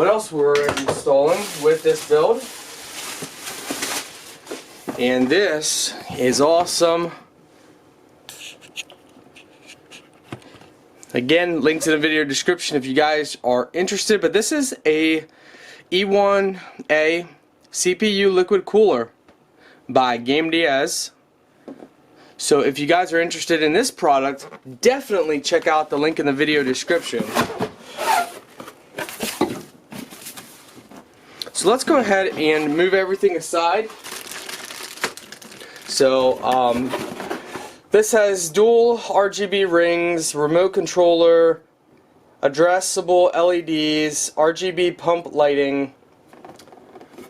what else we're installing with this build. And this is awesome. Again, links in the video description if you guys are interested. But this is a E1A CPU liquid cooler by Gamdias. So if you guys are interested in this product, definitely check out the link in the video description. So let's go ahead and move everything aside. So this has dual RGB rings, remote controller, addressable LEDs, RGB pump lighting.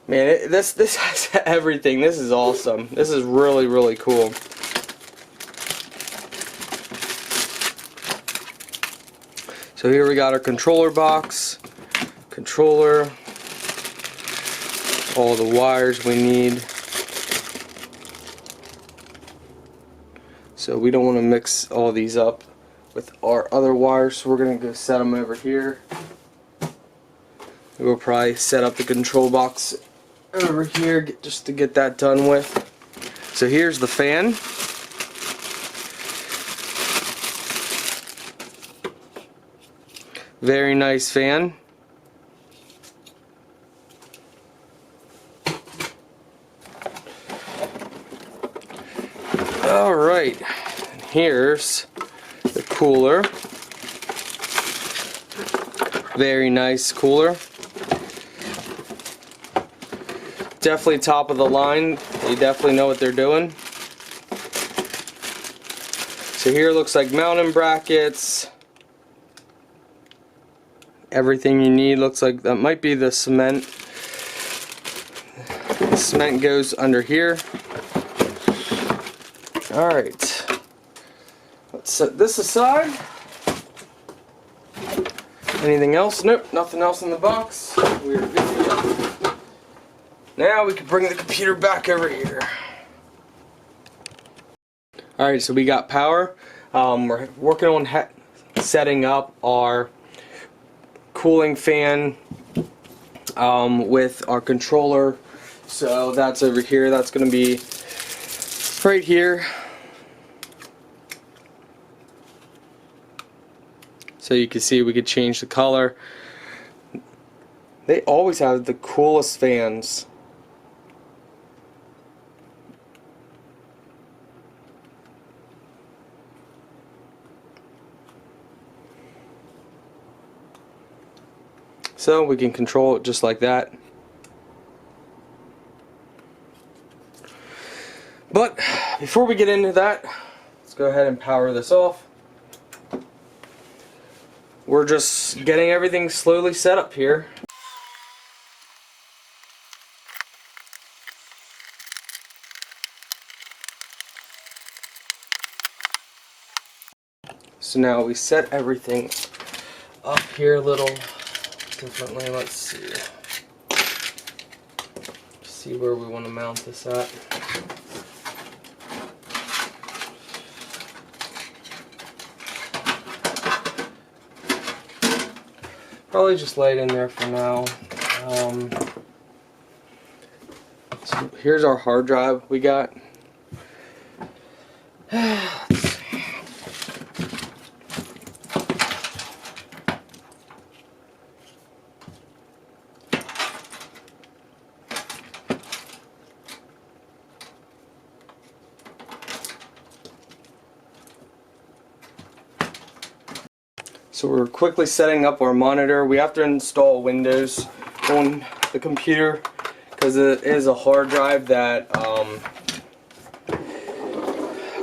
Man, this has everything. This is awesome. This is really, really cool. So here we got our controller box, controller, all the wires we need. So we don't want to mix all these up with our other wires, so we're going to go set them over here. We'll probably set up the control box over here just to get that done with. So here's the fan. Very nice fan. Alright, here's the cooler. Very nice cooler. Definitely top of the line. They definitely know what they're doing. So here looks like mounting brackets. Everything you need. Looks like that might be the cement. The cement goes under here. Alright, let's set this aside. Anything else? Nope, nothing else in the box. We're good to go. Now we can bring the computer back over here. Alright, so we got power. We're working on setting up our cooling fan with our controller. So that's over here. That's going to be right here. So you can see we could change the color. They always have the coolest fans. So we can control it just like that. But before we get into that, let's go ahead and power this off. We're just getting everything slowly set up here. So now we set everything up here a little differently. Let's see where we want to mount this at. Probably just lay it in there for now. So here's our hard drive we got. So we're quickly setting up our monitor. We have to install Windows on the computer because it is a hard drive that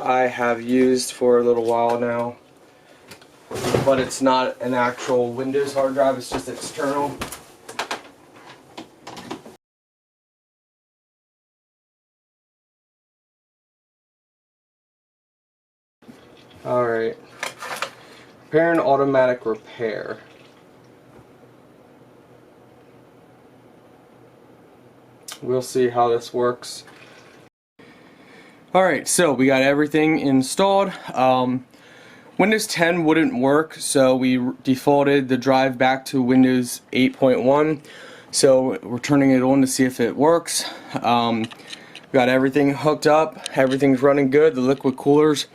I have used for a little while now. But it's not an actual Windows hard drive, it's just external. Alright. Prepare an automatic repair. We'll see how this works. Alright, so we got everything installed. Windows 10 wouldn't work, so we defaulted the drive back to Windows 8.1. So we're turning it on to see if it works. Got everything hooked up, everything's running good. The liquid cooler's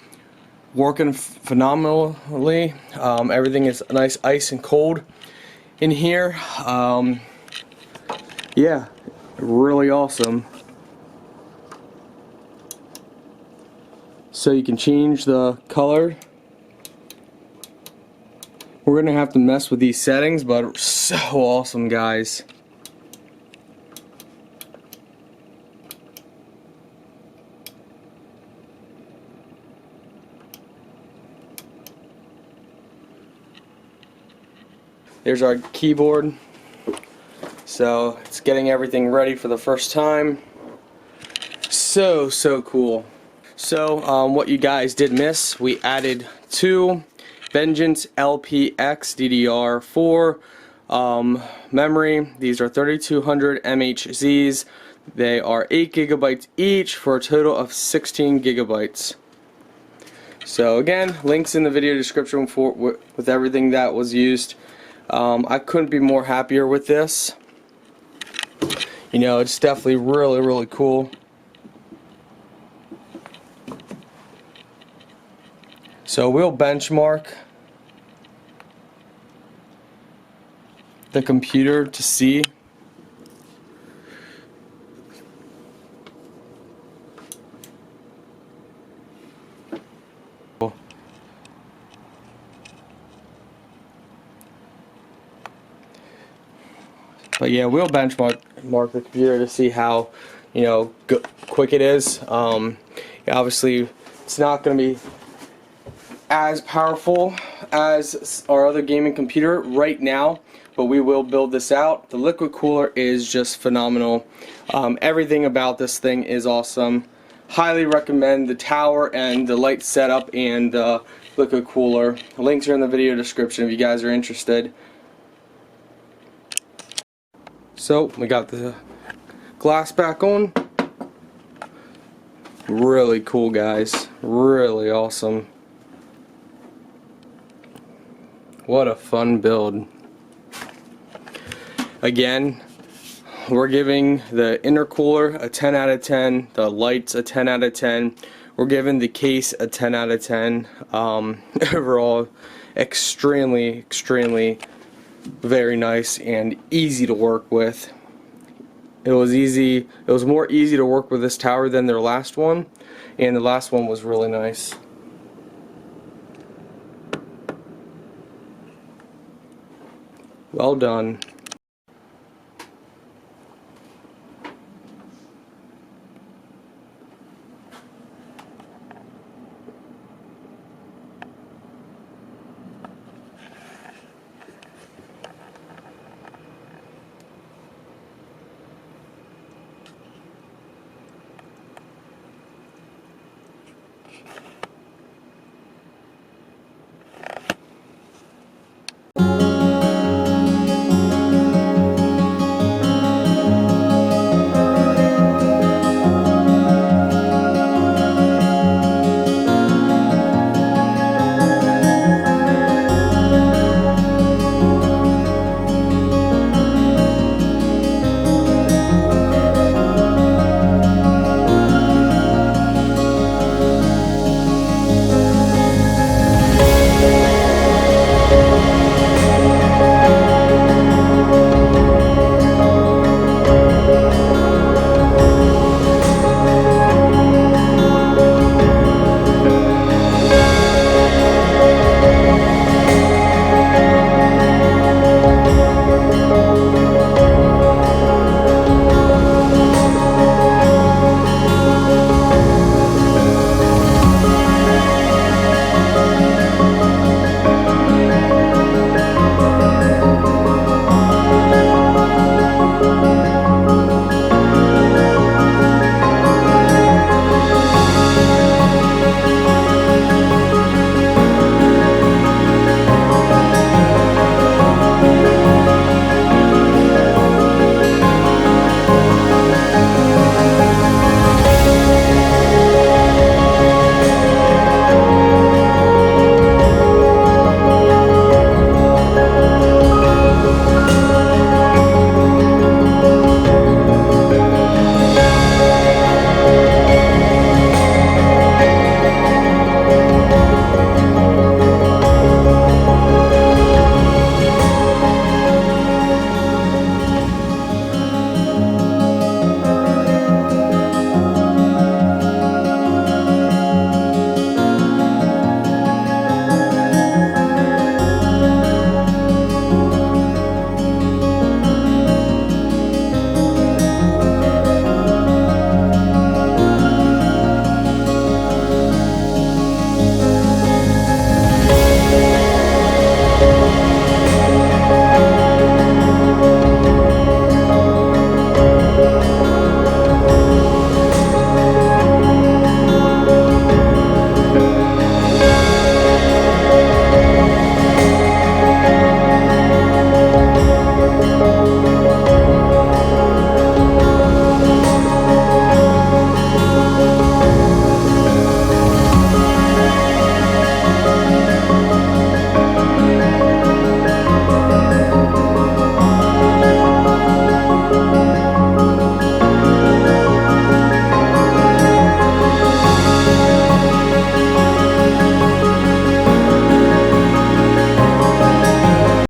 working phenomenally. Everything is nice, ice and cold in here. Yeah, really awesome. So you can change the color. We're gonna have to mess with these settings, but so awesome, guys. There's our keyboard. So it's getting everything ready for the first time. So cool. So what you guys did miss, we added two Vengeance LPX DDR4 memory. These are 3200 MHZs. They are 8 gigabytes each for a total of 16 gigabytes. So again, links in the video description with everything that was used. I couldn't be more happier with this. You know, it's definitely really cool. So we'll benchmark the computer to see. But yeah, we'll benchmark the computer to see how, you know, quick it is. Obviously, it's not going to be as powerful as our other gaming computer right now, but we will build this out. The liquid cooler is just phenomenal. Everything about this thing is awesome. Highly recommend the tower and the light setup and the liquid cooler. Links are in the video description if you guys are interested. So we got the glass back on. Really cool, guys. Really awesome. What a fun build. Again, we're giving the intercooler a 10 out of 10, the lights a 10 out of 10. We're giving the case a 10 out of 10. Overall, extremely very nice and easy to work with. It was more easy to work with this tower than their last one, and the last one was really nice. Well done.